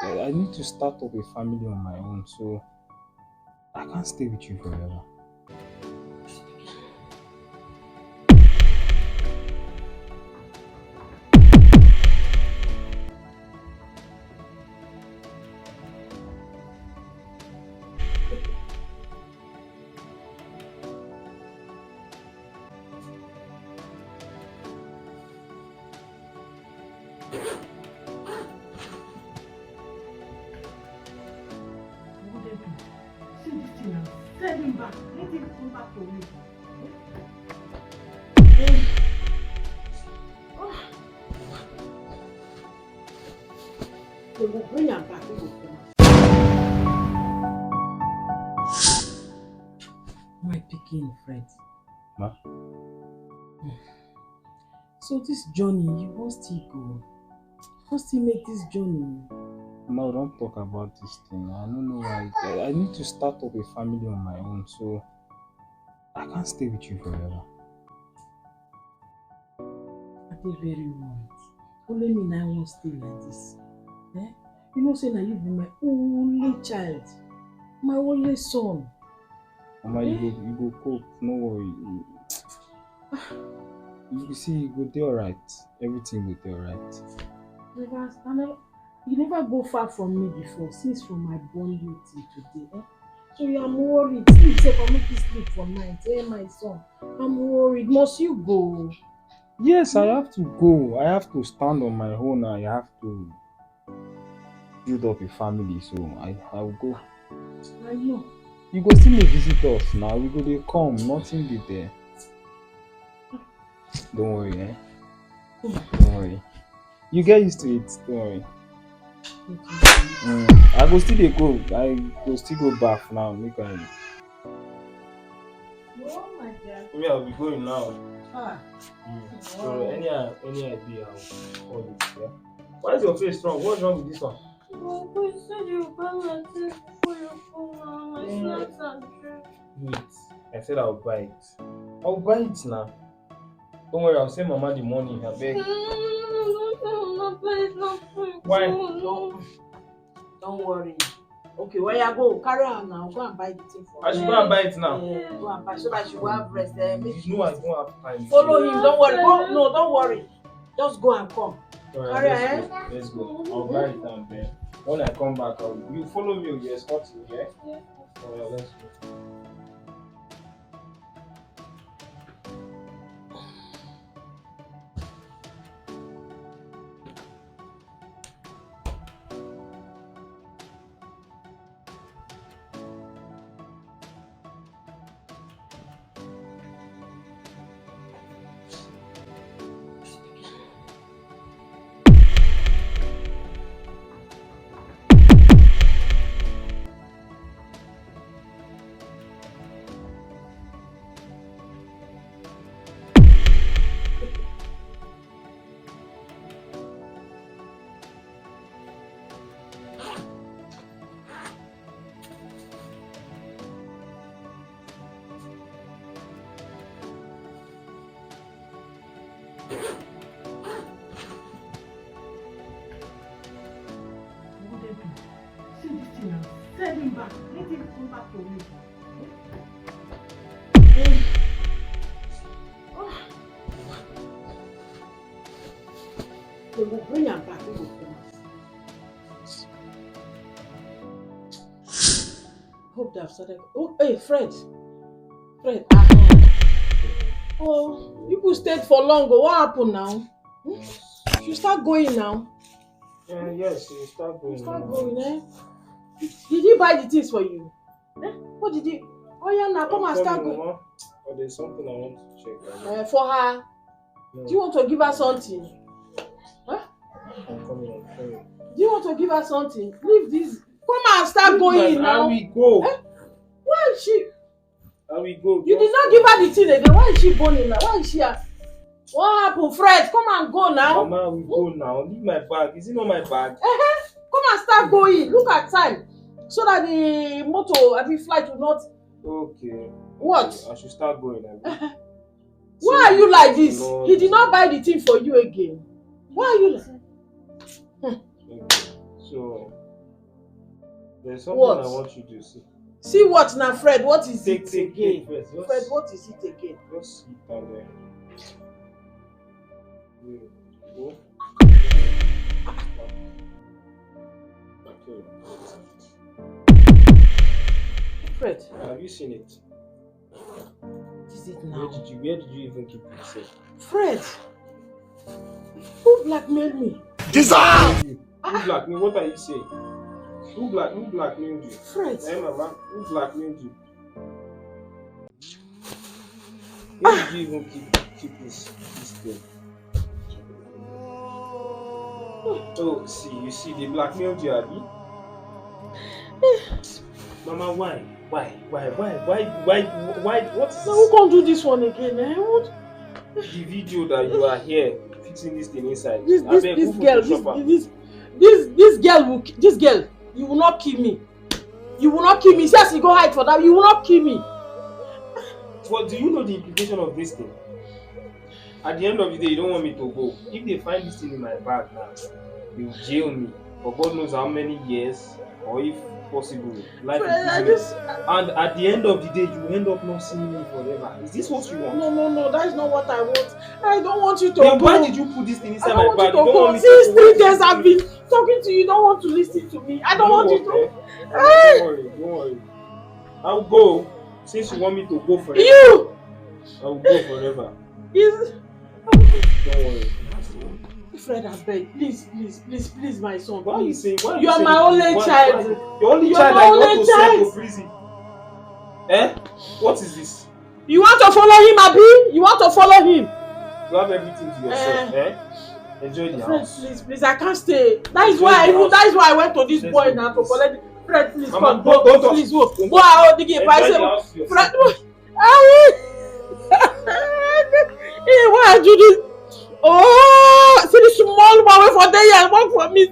I need to start up a family on my own, so I can't stay with you forever. Send him back. Let him come back to me. They will bring him back. He will come. My picking friend. Ma? So this journey, you won't still go. You won't still make this journey. Ma, don't talk about this thing. I don't know why. I need to start up a family on my own, so I can't stay with you forever. I dey very worried. Only me now won't stay like this. Eh? You know, say that you be my only child, my only son. Mama, you go cope. No worry. You see, you go do alright. Everything will do alright. You never go far from me before, since from my born you till today. Eh? So I'm worried. Sleep, say for me to sleep for night. Eh, my son, I'm worried. Must you go? Yes, I have to go. I have to stand on my own. I have to build up a family, so I'll go. I know. You go still may visit us now. We go dey come. Nothing be there. Don't worry, eh? Don't worry. You get used to it. Don't worry. I go still dey go. I go still go bath now. Make I. Oh my God. Me, I'll be going now. Ah. So any idea, I'll call you. Yeah. Why is your face strong? What's wrong with this one? Well, you said you buy my things before you come now. My snacks and drinks. Wait. I said I'll buy it. I'll buy it now. Don't worry, I'll send Mama the money. I beg. Why? Don't worry. Okay, where you go? Carry on now. Go and buy the thing for I should go and buy it now. Go and buy so that she will have rest. Make You know I don't have time. follow him. Don't worry. Go, no, don't worry. Just go and come. Carry on. Let's go. I'll buy it and then when I come back, you follow me. You escort me, yeah? Yeah. Alright, let's go. Send him back. Let him come back to me. They will bring him back. He will come. Hope they have started. Oh, hey, Fred. Fred. Oh, people stayed for long. What happened now? You start going now. Yes, you start going. Start going, eh? Did he buy the things for you? Eh? What did he? Oh yeah, now come and start going. Mama. Oh, there's something I want to check. For her. No. Do you want to give her something? Huh? I'm coming. Do you want to give her something? Leave this. Come and start going now. I will go. Eh? Why is she? I will go. You did not give her the thing again. Why is she burning now? Why is she? What happened, Fred? Come and go now. Mama, we go now. Leave my bag. Is it not my bag? Come and start going. Look at time. So that the motor, the flight will not. Okay. What? I should start going. Why are you like this? No. He did not buy the thing for you again. Why are you like? Okay. So, There's something What? I want you to see. See what now, Fred? What is Take it again? first. Fred, what is it again? Just sit down there. Go. Okay. Fred, Have you seen it? what is it Where now? did you even keep it safe? Fred, who blackmailed me? Who blackmailed you? What are you saying? Who blackmailed you? Fred, Hey mama, who blackmailed you? Where did you even keep this thing? Oh, you see, they blackmailed you, Abby. Mama, why? What is now who can't do this one again? What? the video that you are here fixing this thing inside? This girl, this girl, you will not kill me. You will not kill me. See as you go hide for that, you will not kill me. What do you know the implication of this thing? At the end of the day, you don't want me to go. If they find this thing in my bag now, they will jail me for God knows how many years, or if possible, life imprisonment. And at the end of the day, you end up not seeing me forever. Is this what you want? No, that is not what I want. I don't want you to Then go. why did you put this thing inside I my don't want bag? you to go. Me Since to go. 3 days I've been talking to you. You don't want to listen to me. I don't want you to. Don't worry. I'll go. Since you want me to go forever, You. I will go forever. Don't worry. Fred, I beg, please, my son. Why are you saying? You are my only child. The only You child are I my want only to send child. to prison. Eh? What is this? You want to follow him, Abi? You want to follow him? You have everything to yourself. Enjoy the Fred, house. please, I can't stay. That is why I went to this Let's boy go, now to please. collect. Fred, please Mama, come. Go, please go. Go out, dig it. Enjoy the house to yourself. Fred, hey, why are you this? Oh, see the small one for there and work for me.